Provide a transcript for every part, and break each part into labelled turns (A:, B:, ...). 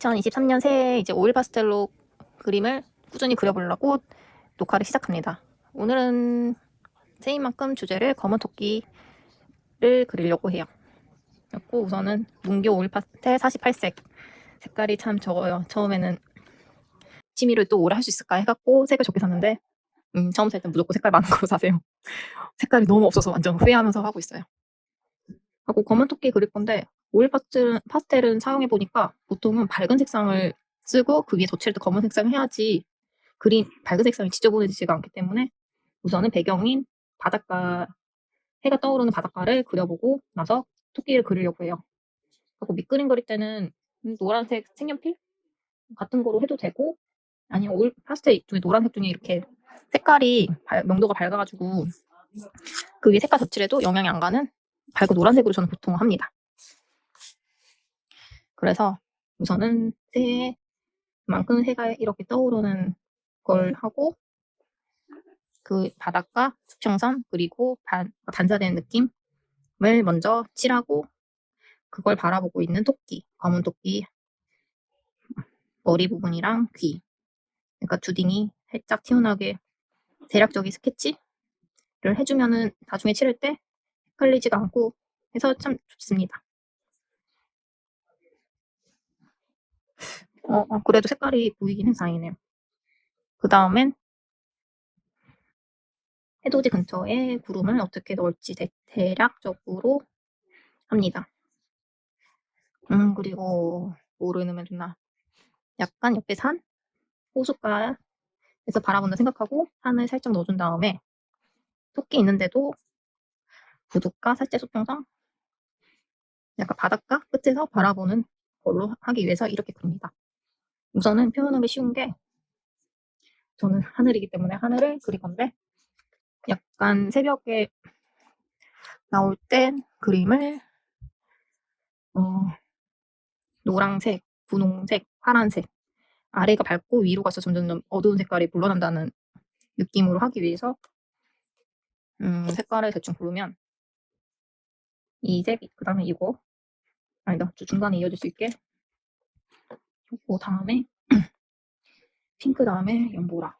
A: 2023년 새해 이제 오일 파스텔로 그림을 꾸준히 그려보려고 녹화를 시작합니다. 오늘은 새인 만큼 주제를 검은 토끼를 그리려고 해요. 그리고 우선은 문교 오일 파스텔 48색 색깔이 참 적어요. 처음에는 취미를 또 오래 할 수 있을까 해갖고 색을 적게 샀는데 처음 살 땐 무조건 색깔 많은 걸로 사세요. 색깔이 너무 없어서 완전 후회하면서 하고 있어요. 하고 검은 토끼 그릴 건데 오일 파스텔은 사용해보니까 보통은 밝은 색상을 쓰고 그 위에 덧칠할 때 검은 색상을 해야지 그린 밝은 색상이 지저분해지지가 않기 때문에 우선은 배경인 바닷가, 해가 떠오르는 바닷가를 그려보고 나서 토끼를 그리려고 해요. 그리고 밑그림 그릴 때는 노란색 색연필 같은 거로 해도 되고 아니면 오일 파스텔 중에 노란색 중에 이렇게 색깔이 명도가 밝아가지고 그 위에 색깔 덧칠해도 영향이 안 가는 밝은 노란색으로 저는 보통 합니다. 그래서 우선은 새해만큼 해가 이렇게 떠오르는 걸 하고 그 바닷가, 수평선 그리고 반사되는 느낌을 먼저 칠하고 그걸 바라보고 있는 토끼, 검은 토끼 머리 부분이랑 귀, 그러니까 주딩이 살짝 튀어나오게 대략적인 스케치를 해주면은 나중에 칠할 때 헷갈리지가 않고 해서 참 좋습니다. 그래도 색깔이 보이긴 해서 다행이네요. 그 다음엔 해돋이 근처에 구름을 어떻게 넣을지 대략적으로 합니다. 그리고 뭐를 넣으면 좋나? 약간 옆에 산, 호숫가에서 바라본다 생각하고 산을 살짝 넣어준 다음에 토끼 있는데도 부둣가, 살짝 수평선, 약간 바닷가 끝에서 바라보는 걸로 하기 위해서 이렇게 그립니다. 우선은 표현하기 쉬운 게 저는 하늘이기 때문에 하늘을 그릴 건데 약간 새벽에 나올 땐 그림을 노란색, 분홍색, 파란색 아래가 밝고 위로 가서 점점 어두운 색깔이 물러난다는 느낌으로 하기 위해서 색깔을 대충 고르면 이 색, 그 다음에 이거 아니다, 중간에 이어질 수 있게 그 다음에 핑크 다음에 연보라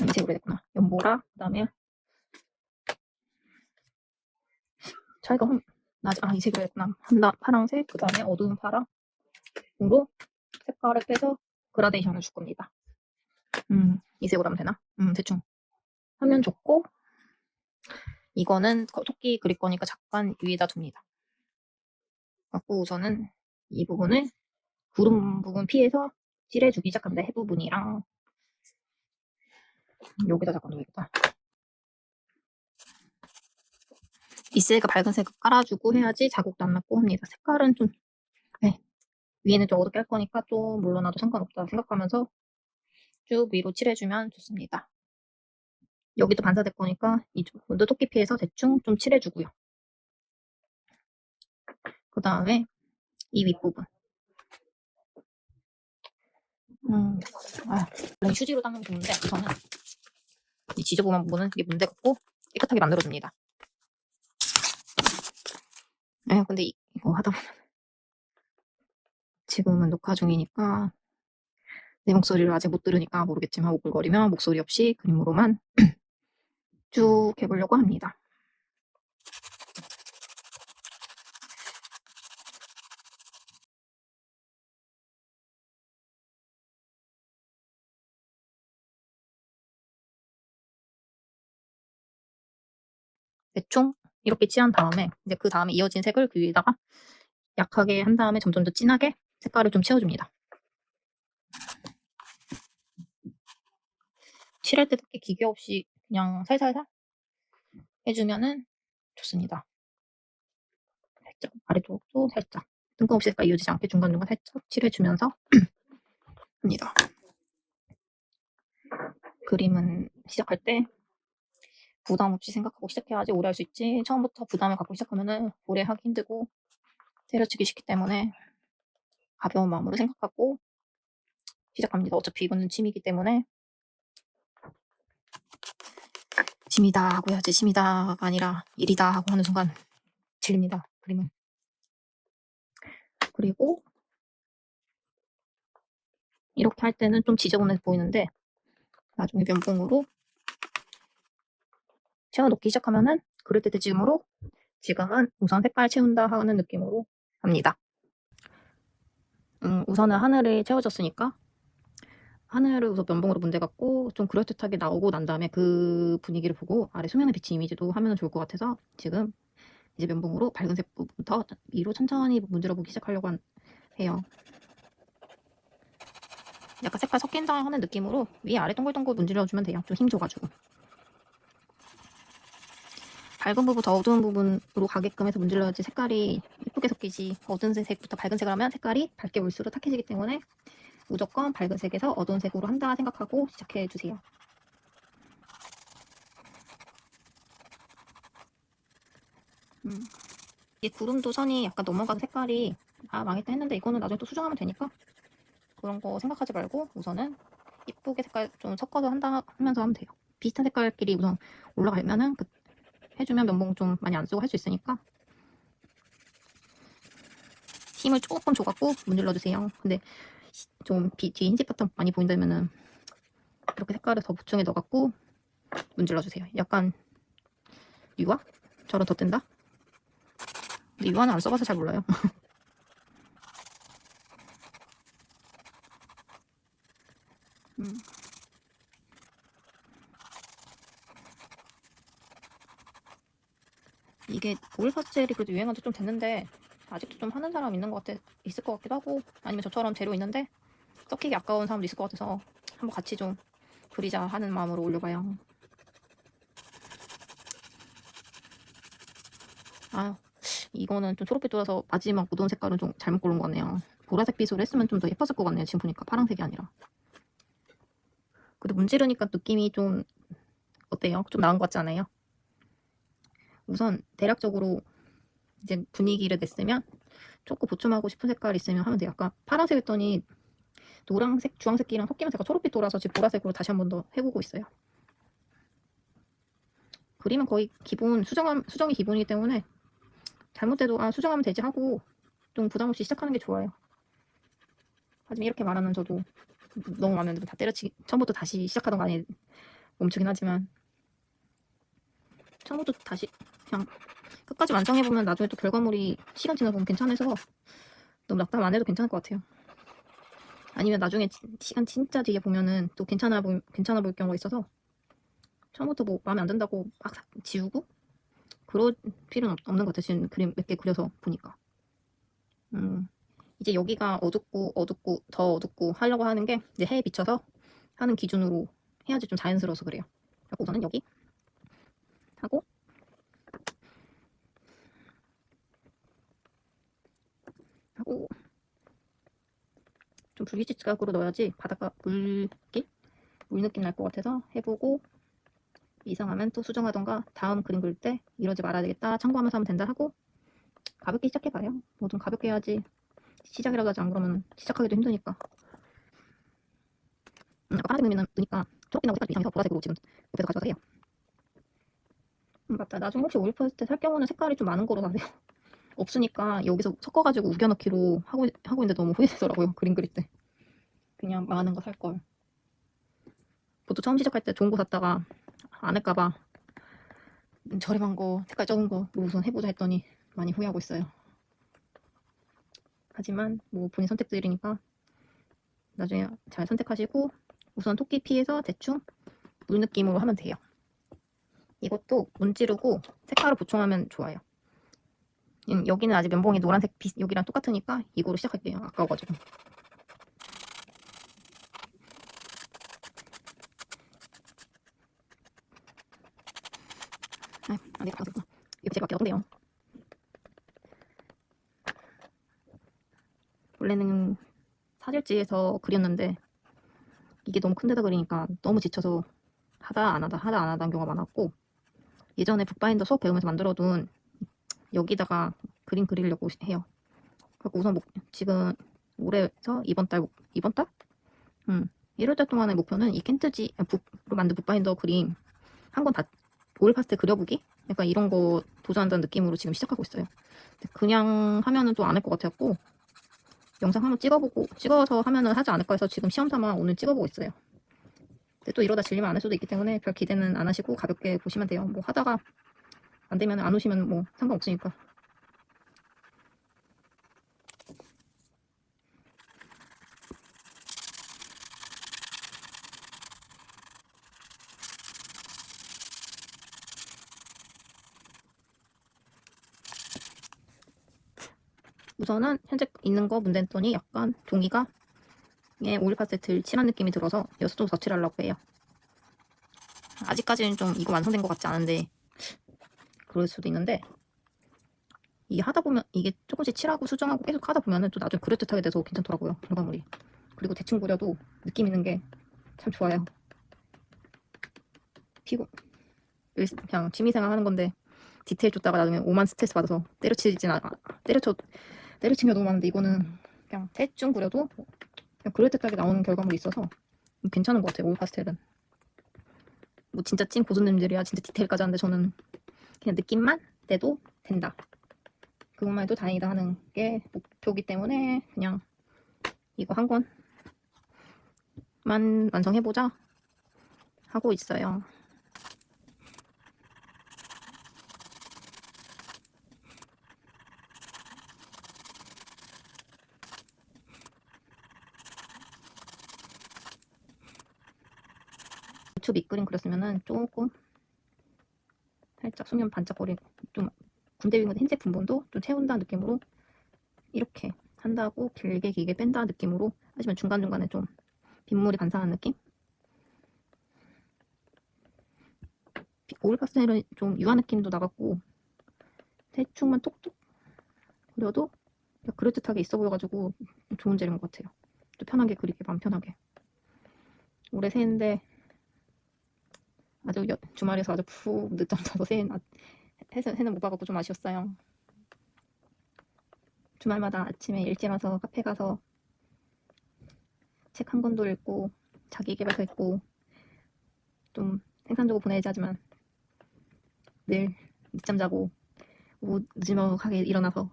A: 이 색으로 됐구나. 연보라 그 다음에 차이가 이 색으로 됐구나. 파랑색 그 다음에 어두운 파랑으로 색깔을 빼서 그라데이션을 줄 겁니다. 이 색으로 하면 되나? 대충 하면 좋고 이거는 토끼 그릴 거니까 잠깐 위에다 둡니다. 갖고 우선은 이 부분을 구름 부분 피해서 칠해주기 시작합니다. 해 부분이랑 여기다 잠깐 놓겠다. 이슬과 밝은 색을 깔아주고 해야지 자국도 안 났고 합니다. 색깔은 좀 위에는 좀 어둡게 할 거니까 좀 물러나도 상관없다 생각하면서 쭉 위로 칠해주면 좋습니다. 여기도 반사될 거니까 이쪽 부분도 토끼 피해서 대충 좀 칠해주고요. 그 다음에 이 윗부분 휴지로 닦는 게 좋은데 저는 이 지저분한 부분은 이게 문제 같고 깨끗하게 만들어줍니다. 근데 이거 하다 보면 지금은 녹화 중이니까 내 목소리를 아직 못 들으니까 모르겠지만 오글거리면 목소리 없이 그림으로만 쭉 해보려고 합니다. 대충 이렇게 칠한 다음에 이제 그 다음에 이어진 색을 그 위에다가 약하게 한 다음에 점점 더 진하게 색깔을 좀 채워줍니다. 칠할 때 특히 기계 없이 그냥 살살살 해주면은 좋습니다. 살짝 아래쪽도 살짝 뜬금없이 색깔 이어지지 않게 중간중간 살짝 칠해주면서 합니다. 그림은 시작할 때 부담 없이 생각하고 시작해야지 오래 할 수 있지 처음부터 부담을 갖고 시작하면은 오래 하기 힘들고 때려치기 쉽기 때문에 가벼운 마음으로 생각하고 시작합니다. 어차피 이거는 취미이기 때문에 취미다 하고 해야지 취미다가 아니라 일이다 하고 하는 순간 질립니다. 그림은. 그리고 이렇게 할 때는 좀 지저분해 보이는데 나중에 면봉으로 채워놓기 시작하면은 그럴듯해지므로 지금은 우선 색깔 채운다 하는 느낌으로 합니다. 우선은 하늘이 채워졌으니까 하늘을 우선 면봉으로 문대갖고 좀 그럴듯하게 나오고 난 다음에 그 분위기를 보고 아래 수면에 비친 이미지도 하면 좋을 것 같아서 지금 이제 면봉으로 밝은색 부분부터 위로 천천히 문질러 보기 시작하려고 해요. 약간 색깔 섞인다 하는 느낌으로 위아래 동글동글 문질러주면 돼요. 좀 힘 줘가지고. 밝은 부분 더 어두운 부분으로 가게끔 해서 문질러야지 색깔이 예쁘게 섞이지. 어두운 색부터 밝은 색을 하면 색깔이 밝게 올수록 탁해지기 때문에 무조건 밝은 색에서 어두운 색으로 한다 생각하고 시작해주세요. 이 구름도 선이 약간 넘어간 색깔이 망했다 했는데 이거는 나중에 또 수정하면 되니까 그런 거 생각하지 말고 우선은 이쁘게 색깔 좀 섞어서 한다 하면서 하면 돼요. 비슷한 색깔끼리 우선 올라가면은 해주면 면봉 좀 많이 안 쓰고 할 수 있으니까 힘을 조금 줘갖고 문질러주세요. 근데 좀 뒤에 흰색 바탕 많이 보인다면은 이렇게 색깔을 더 보충해 넣어갖고 문질러주세요. 약간 유화처럼 덧댄다? 근데 유화는 안 써봐서 잘 몰라요. 이게 오일 파스텔이 그래도 유행한 지 좀 됐는데 아직도 좀 하는 사람 있을 것 같기도 하고 아니면 저처럼 재료 있는데 섞이기 아까운 사람도 있을 것 같아서 한번 같이 좀 그리자 하는 마음으로 올려봐요. 이거는 좀 초록빛 돌아서 마지막 어두운 색깔은 좀 잘못 고른 것 같네요. 보라색 빛으로 했으면 좀 더 예뻤을 것 같네요. 지금 보니까 파란색이 아니라. 근데 문지르니까 느낌이 좀 어때요? 좀 나은 것 같지 않아요? 우선 대략적으로 이제 분위기를 냈으면 조금 보충하고 싶은 색깔 있으면 하면 돼요. 아까 파란색 했더니 노란색, 주황색이랑 섞이면서 초록빛 돌아서 지금 보라색으로 다시 한 번 더 해보고 있어요. 그림은 거의 기본 수정이 기본이기 때문에 잘못돼도 수정하면 되지 하고 좀 부담 없이 시작하는 게 좋아요. 하지만 이렇게 말하면 저도 너무 마음에 안 들면 다 때려치기 처음부터 다시 시작하던 거 아니 멈추긴 하지만 처음부터 다시 그냥 끝까지 완성해보면 나중에 또 결과물이 시간 지나보면 괜찮아서 너무 낙담 안 해도 괜찮을 것 같아요. 아니면 나중에 시간 진짜 뒤에 보면은 또 괜찮아 보일 경우가 있어서 처음부터 뭐 마음에 안 든다고 막 지우고 그럴 필요는 없는 것 같아요. 지금 그림 몇 개 그려서 보니까. 이제 여기가 더 어둡고 하려고 하는 게 이제 해에 비춰서 하는 기준으로 해야지 좀 자연스러워서 그래요. 그리고 우선은 여기 하고 좀 불규칙각으로 넣어야지 바닷가 물 느낌 날 것 같아서 해보고 이상하면 또 수정하던가 다음 그림 그릴 때 이러지 말아야 되겠다 참고하면서 하면 된다 하고 가볍게 시작해봐요. 뭐 좀 가볍게 해야지 시작이라도 하지 안 그러면 시작하기도 힘드니까. 아까 파란색 넣으니까 초록빛 나고 색깔 좀 이상해서 보라색으로 지금 옆에서 가져가서 해요. 맞다. 나중에 혹시 오일 파스텔 살 경우는 색깔이 좀 많은 거로 사세요. 없으니까 여기서 섞어가지고 우겨 넣기로 하고 있는데 너무 후회되더라고요. 그림 그릴 때. 그냥 많은 거 살걸. 보통 처음 시작할 때 좋은 거 샀다가 안 할까봐 저렴한 거, 색깔 적은 거 우선 해보자 했더니 많이 후회하고 있어요. 하지만 뭐 본인 선택들이니까 나중에 잘 선택하시고 우선 토끼 피해서 대충 물 느낌으로 하면 돼요. 이것도 문지르고 색깔을 보충하면 좋아요. 여기는 아직 면봉이 노란색 여기랑 똑같으니까 이거로 시작할게요. 아까워가지고. 안 되겠다. 이거 제가 어떤데요? 원래는 사질지에서 그렸는데 이게 너무 큰 데다 그리니까 너무 지쳐서 하다 안 하다 경우가 많았고 예전에 북바인더 수업 배우면서 만들어둔 여기다가 그림 그리려고 해요. 그래서 우선 지금 올해에서 이번 달? 1월달 동안의 목표는 이 켄트지 북으로 만든 북바인더 그림 한 권 다 오일 파스텔 그려보기? 약간 이런 거 도전한다는 느낌으로 지금 시작하고 있어요. 그냥 하면은 또 안 할 것 같았고 영상 한번 찍어서 하면은 하지 않을까 해서 지금 시험 삼아 오늘 찍어보고 있어요. 근데 또 이러다 질리면 안 할 수도 있기 때문에 별 기대는 안 하시고 가볍게 보시면 돼요. 뭐 하다가 안 되면 안 오시면 뭐 상관없으니까. 우선은 현재 있는 거 문제 냈더니 약간 종이가 오일 파스텔 칠한 느낌이 들어서 여기서 더 칠하려고 해요. 아직까지는 좀 이거 완성된 것 같지 않은데 그럴 수도 있는데 이게 하다 보면 이게 조금씩 칠하고 수정하고 계속 하다 보면은 또 나중에 그럴듯하게 돼서 괜찮더라고요, 결과물이. 그리고 대충 그려도 느낌 있는 게 참 좋아요. 그냥 취미생활 하는 건데 디테일 줬다가 나중에 오만 스트레스 받아서 때려친 게 너무 많은데 이거는 그냥 대충 그려도 그냥 그럴듯하게 나오는 결과물이 있어서 괜찮은 것 같아요. 오일 파스텔은 뭐 진짜 찐 고수님들이야 진짜 디테일까지 하는데 저는 그냥 느낌만 내도 된다, 그것만 해도 다행이다 하는 게 목표이기 때문에 그냥 이거 한 권만 완성해보자 하고 있어요. 부츠 밑그림 그렸으면은 조금 살짝 수면 반짝거리고 좀 군대 위인데 흰색 분본도 좀 채운다는 느낌으로 이렇게 한다고 길게 뺀다는 느낌으로 하시면 중간중간에 좀 빗물이 반사하는 느낌? 오일 파스텔은 좀 유화 느낌도 나갔고 대충만 톡톡 그려도 그럴듯하게 있어 보여가지고 좋은 재료인 것 같아요. 좀 편하게 그리기 마음 편하게. 올해 새해인데 아주 주말에서 아주 푹 늦잠 자서 새는 못 봐갖고 좀 아쉬웠어요. 주말마다 아침에 일찍 와서 카페 가서 책 한 권도 읽고 자기계발서 읽고 좀 생산적으로 보내야지 하지만 늘 늦잠 자고 늦지막하게 일어나서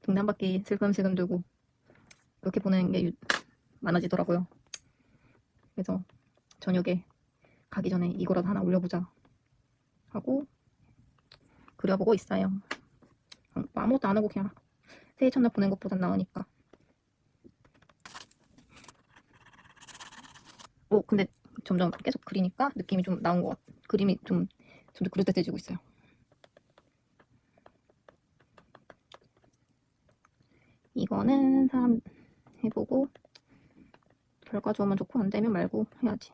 A: 동네 한 바퀴 슬금슬금 돌고 그렇게 보내는 게 많아지더라고요. 그래서 저녁에 가기 전에 이거라도 하나 올려보자 하고 그려보고 있어요. 아무것도 안 하고 그냥 새해 첫날 보낸 것보단 나으니까. 근데 점점 계속 그리니까 느낌이 좀 나온 것 같아. 그림이 좀 더 그럴듯해지고 있어요. 이거는 사람 해보고 결과 좋으면 좋고 안 되면 말고 해야지.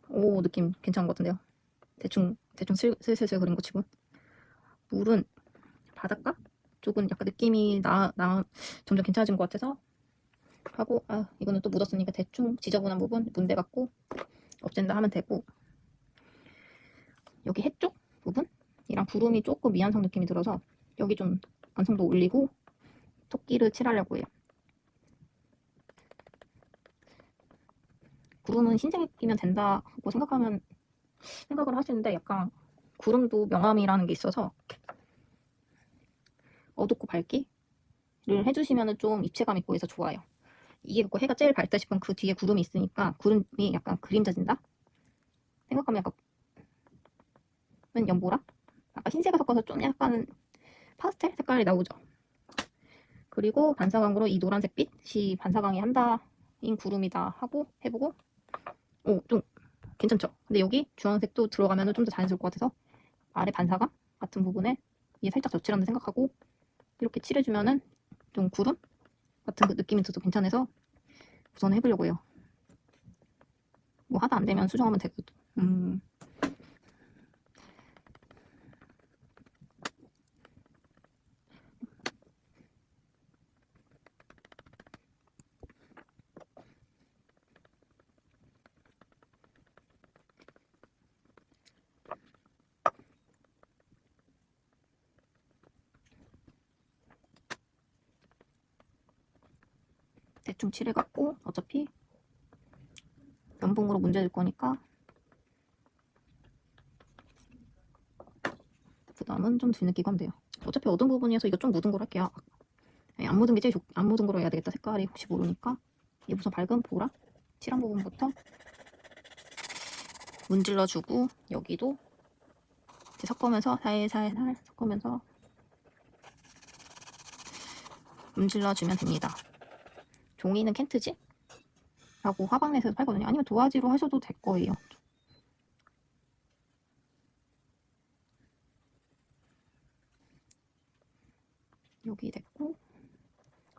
A: 오, 느낌 괜찮은 것 같은데요. 대충 슬슬 그린 거 치고. 물은 바닷가 쪽은 약간 느낌이 점점 괜찮아진 것 같아서 하고, 이거는 또 묻었으니까 대충 지저분한 부분 문대 갖고 없앤다 하면 되고, 여기 해쪽 부분이랑 구름이 조금 미완성 느낌이 들어서 여기 좀 완성도 올리고 토끼를 칠하려고 해요. 구름은 흰색이면 된다고 생각을 하시는데 약간 구름도 명암이라는 게 있어서 어둡고 밝기를 해주시면 좀 입체감 있고 해서 좋아요. 이게 해가 제일 밝다 싶으면 그 뒤에 구름이 있으니까 구름이 약간 그림자진다 생각하면 약간 연보라? 아까 흰색을 섞어서 좀 약간 파스텔 색깔이 나오죠. 그리고 반사광으로 이 노란색 빛이 반사광이 한다인 구름이다 하고 해보고 좀 괜찮죠? 근데 여기 주황색도 들어가면 좀 더 자연스러울 것 같아서 아래 반사광 같은 부분에 이게 살짝 젖칠한다 생각하고 이렇게 칠해주면은 좀 구름 같은 그 느낌이 들어서 괜찮아서 우선 해보려고 해요. 뭐 하다 안 되면 수정하면 되거든. 대충 칠해갖고 어차피 면봉으로 문제 낼 거니까 부담은 좀 덜 느끼고 하면 돼요. 어차피 어두운 부분이어서 이거 좀 묻은 걸 할게요. 안 묻은 게 제일 안 묻은 거로 해야 되겠다. 색깔이 혹시 모르니까. 이 우선 밝은 보라 칠한 부분부터 문질러주고, 여기도 이제 섞으면서 살살 섞으면서 문질러주면 됩니다. 종이는 켄트지? 라고 화방넷에서 팔거든요. 아니면 도화지로 하셔도 될 거예요. 여기 됐고,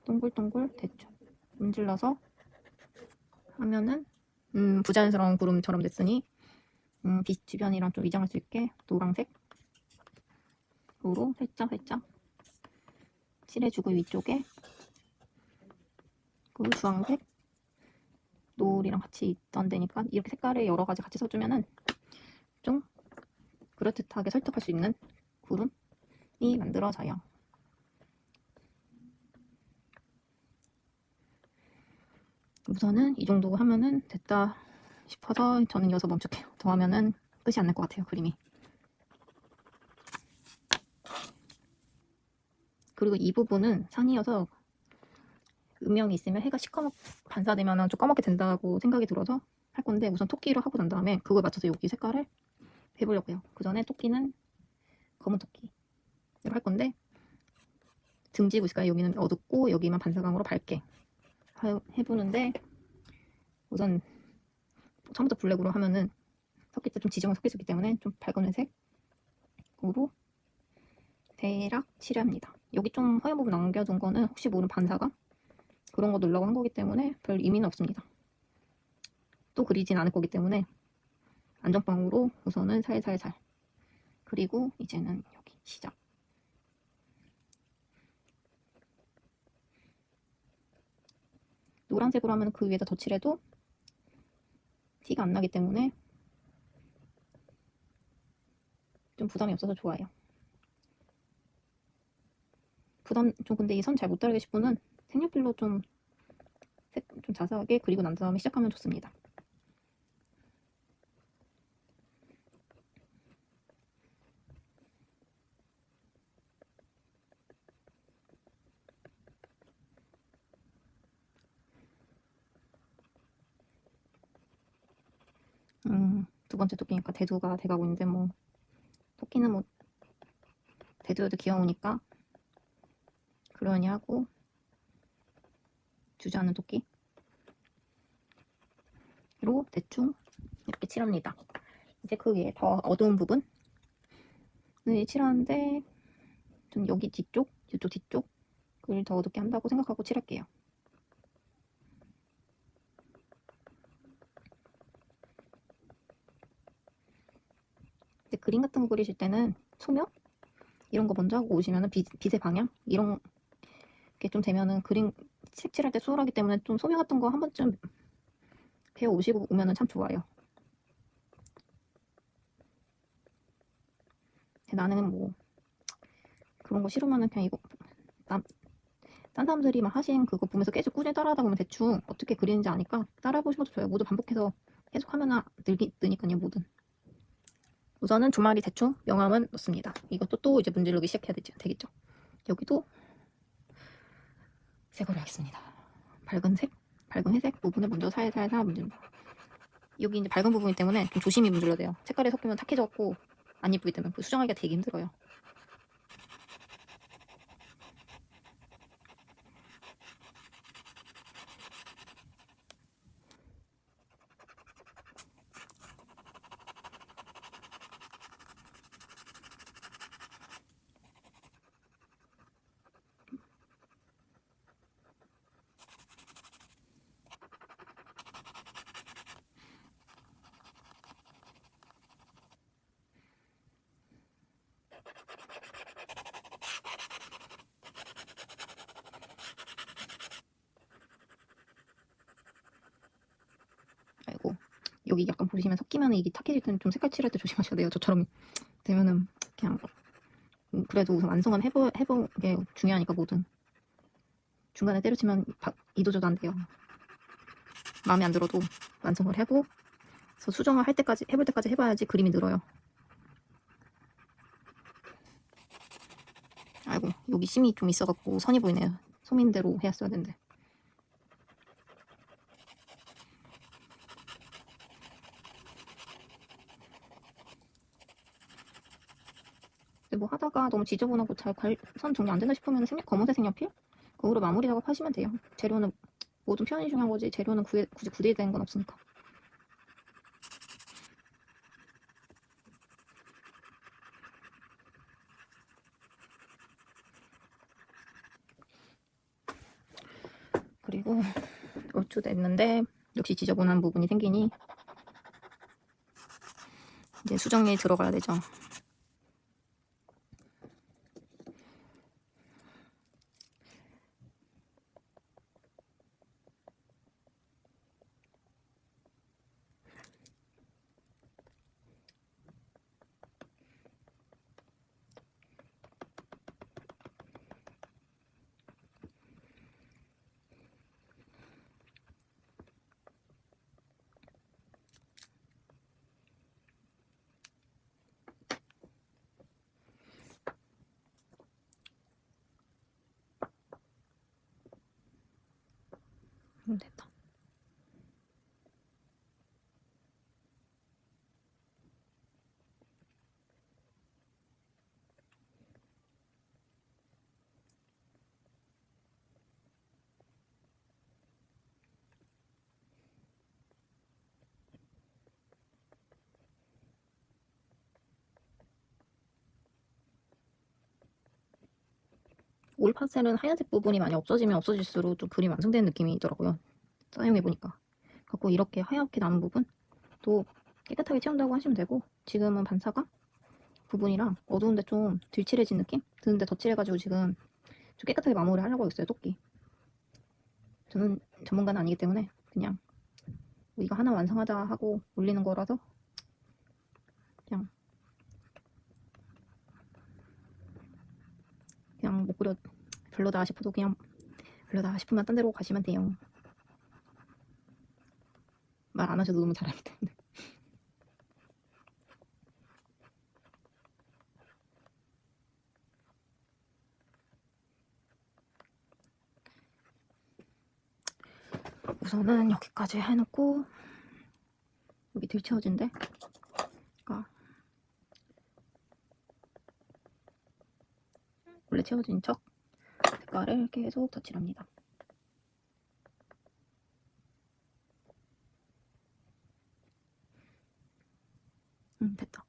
A: 동글동글 됐죠. 문질러서 하면은 부자연스러운 구름처럼 됐으니 빛 주변이랑 좀 위장할 수 있게 노란색으로 살짝 칠해주고, 위쪽에 그 주황색 노을이랑 같이 있던 데니까 이렇게 색깔을 여러 가지 같이 써주면은 좀 그럴듯하게 설득할 수 있는 구름이 만들어져요. 우선은 이 정도 하면은 됐다 싶어서 저는 여기서 멈출게요. 더 하면은 끝이 안 날 것 같아요, 그림이. 그리고 이 부분은 산이어서 음영이 있으면 해가 시커멓 반사되면 좀 검게 된다고 생각이 들어서 할 건데, 우선 토끼를 하고 난 다음에 그거에 맞춰서 여기 색깔을 해보려고요. 그 전에 토끼는 검은 토끼로 할 건데, 등지고 있을까요? 여기는 어둡고 여기만 반사광으로 밝게 해보는데, 우선 처음부터 블랙으로 하면은 섞일 때 좀 지저분 섞일 수 있기 때문에 좀 밝은 회색으로 대략 칠합니다. 여기 좀 허연 부분 남겨둔 거는 혹시 모르는 반사광 그런 거 넣으려고 한 거기 때문에 별 의미는 없습니다. 또 그리진 않을 거기 때문에 안전빵으로 우선은 살살살. 그리고 이제는 여기 시작. 노란색으로 하면 그 위에다 덧칠해도 티가 안 나기 때문에 좀 부담이 없어서 좋아요. 근데 이 선 잘 못 따르게 싶은 분은 색연필로 좀 자세하게 그리고 난 다음에 시작하면 좋습니다. 두 번째 토끼니까 대두가 돼가고 있는데, 뭐 토끼는 뭐 대두도 귀여우니까 그러니 하고 주저하는 토끼로 대충 이렇게 칠합니다. 이제 그 위에 더 어두운 부분을 칠하는데, 좀 여기 이쪽 뒤쪽을 더 어둡게 한다고 생각하고 칠할게요. 근데 그림 같은 거 그리실 때는 소묘 이런 거 먼저 하고 오시면은 빛의 방향 이런 게 좀 되면은 그림 색칠할 때 수월하기 때문에 좀 소묘 같은 거 한 번쯤 배워 오시고 오면은 참 좋아요. 나는 뭐 그런 거 싫으면은 그냥 이거 딴 사람들이 막 하신 그거 보면서 계속 꾸준히 따라하다 보면 대충 어떻게 그리는지 아니까 따라해보시는 것도 좋아요. 모두 반복해서 계속 하면 느니까요, 뭐든. 우선은 두 마리 대충 명암은 넣습니다. 이것도 또 이제 문지르기 시작해야 되겠죠. 여기도 색으로 하겠습니다. 밝은 회색 부분을 먼저 살살살 문지릅니다. 여기 이제 밝은 부분이기 때문에 좀 조심히 문질러야 돼요. 색깔이 섞이면 탁해졌고 안 예쁘기 때문에 수정하기가 되게 힘들어요. 아이고, 여기 약간 보시면 섞이면 이게 탁해질 때는 좀 색깔 칠할 때 조심하셔야 돼요. 저처럼 되면은 그냥 그래도 우선 완성은 해보는 게 중요하니까, 뭐든 중간에 때려치면 이도저도 안 돼요. 마음에 안 들어도 완성을 해보고 수정을 해볼 때까지 해봐야지 그림이 늘어요. 아이고, 여기 심이 좀 있어갖고 선이 보이네요. 소민대로 했어야 되는데. 근데 뭐 하다가 너무 지저분하고 잘 선 정리 안 된다 싶으면 검은색 색연필? 그거로 마무리 작업하시면 돼요. 재료는 모든 표현이 중요한 거지 재료는 굳이 구비되는 건 없으니까. 그리고 얼추 됐는데 역시 지저분한 부분이 생기니 이제 수정에 들어가야 되죠. 됐다. 올 파스텔은 하얀색 부분이 많이 없어지면 없어질수록 좀 그림이 완성되는 느낌이 있더라고요. 사용해보니까. 그래서 이렇게 하얗게 남은 부분 또 깨끗하게 채운다고 하시면 되고, 지금은 반사각 부분이랑 어두운데 좀 들칠해진 느낌? 드는데 덧칠해가지고 지금 좀 깨끗하게 마무리 하려고 했어요. 토끼. 저는 전문가는 아니기 때문에 그냥 뭐 이거 하나 완성하자 하고 올리는 거라서 그냥 못 그려 별로다 싶어도 그냥 별로다 싶으면 딴 데로 가시면 돼요. 말 안 하셔도 너무 잘하기 때문에. 우선은 여기까지 해놓고 여기 들채워진데 그러니까 원래 채워진 척 색깔을 계속 덧칠합니다. 됐다.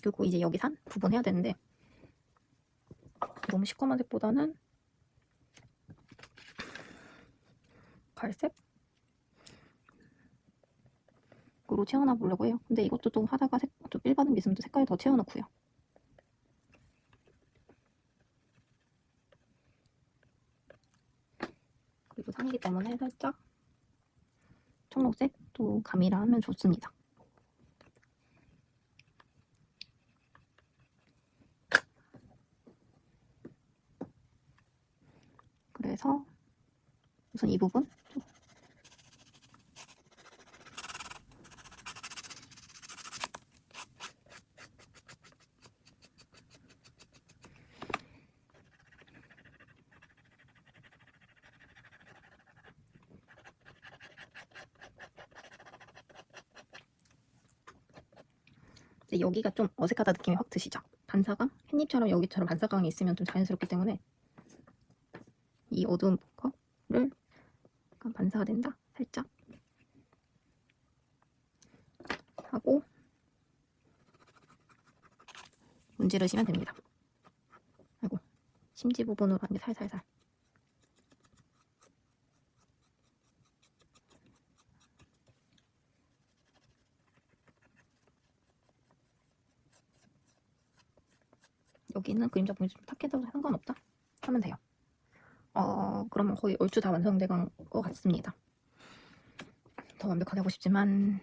A: 그리고 이제 여기 산 부분 해야 되는데 너무 시꺼먼 색보다는 갈색으로 채워놔 보려고 해요. 근데 이것도 또 하다가 좀 일반은 있으면 또 색깔 더 채워놓고요. 그리고 산이기 때문에 살짝 청록색도 가미를 하면 좋습니다. 그래서 우선 이 부분 여기가 좀 어색하다 느낌이 확 드시죠? 반사광? 햇잎처럼 여기처럼 반사광이 있으면 좀 자연스럽기 때문에 이 어두운 거를 약간 반사가 된다? 살짝 하고 문지르시면 됩니다. 아이고 심지 부분으로 이제 살살살 여기는 그림자 부분이 좀 탁해도 상관없다 하면 돼요. 그러면 거의 얼추 다 완성된 것 같습니다. 더 완벽하게 하고 싶지만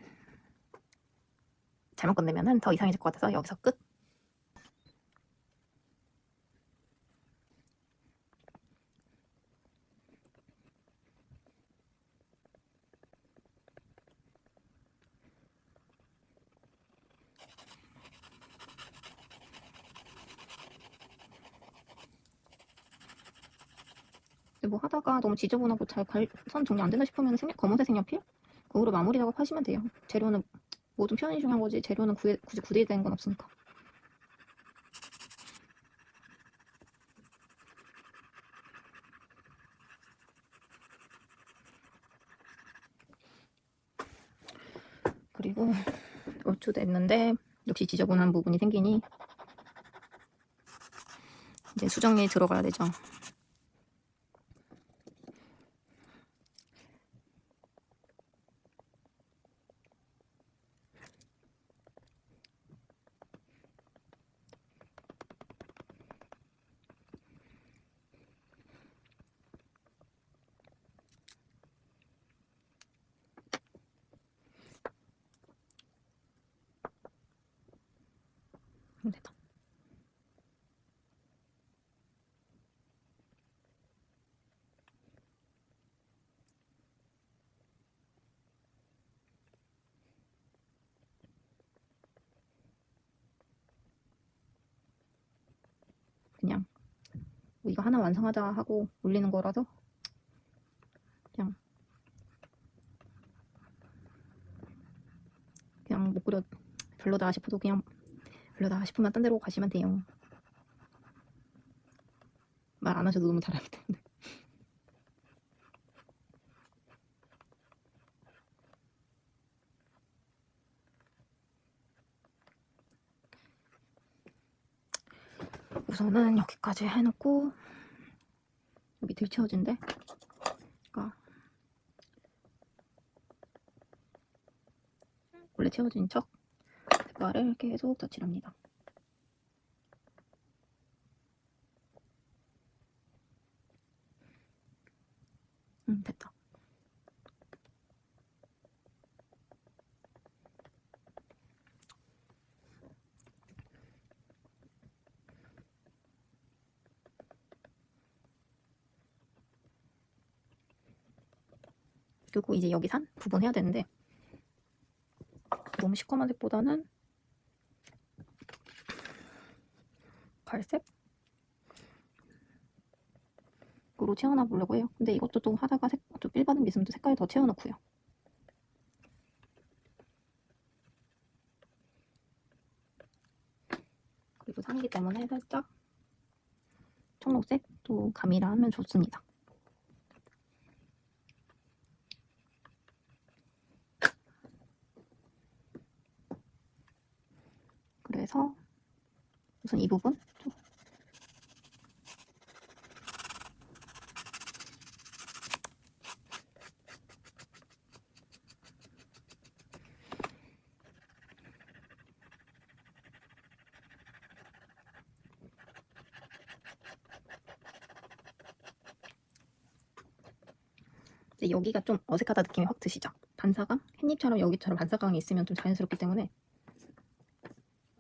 A: 잘못 건네면 더 이상해질 것 같아서 여기서 끝. 근데 뭐 하다가 너무 지저분하고 선 정리 안 된다 싶으면 검은색 색연필? 그거로 마무리 작업하시면 돼요. 재료는 모든 표현이 중요한 거지 재료는 굳이 구리된 건 없으니까. 그리고 얼추 됐는데 역시 지저분한 부분이 생기니 이제 수정에 들어가야 되죠. 됐다. 그냥 뭐 이거 하나 완성하자 하고 올리는 거라서 그냥 못 그려 별로다 싶어도 그냥 별로다 싶으면 딴 데로 가시면 돼요. 말 안 하셔도 너무 잘하기 때문에. 우선은 여기까지 해놓고 여기 들채워진데 그러니까 원래 채워진 척 색깔을 계속 덧칠합니다. 됐다. 그리고 이제 여기 산 부분 해야 되는데 너무 시커먼 색보다는 갈색으로 채워놔 보려고 해요. 근데 이것도 또 하다가 좀 일반은 있으면 또 색깔 더 채워놓고요. 그리고 산이기 때문에 살짝 청록색도 가미를 하면 좋습니다. 그래서 우선 이 부분 좀 여기가 좀 어색하다 느낌이 확 드시죠? 반사감? 햇잎처럼 여기처럼 반사감이 있으면 좀 자연스럽기 때문에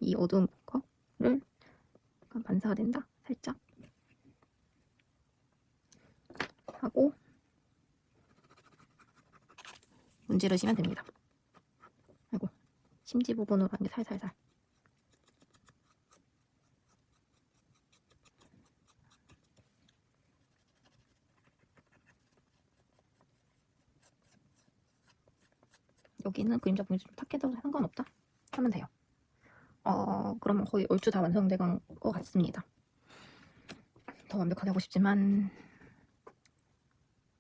A: 이 어두운 거를 약간 반사가 된다? 살짝 하고 문지르시면 됩니다. 아이고 심지 부분으로 하는 게 살살살. 여기는 그림자 부분이 좀 탁해도 상관없다 하면 돼요. 그러면 거의 얼추 다 완성된 것 같습니다. 더 완벽하게 하고 싶지만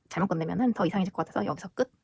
A: 잘못 건네면 더 이상해질 것 같아서 여기서 끝.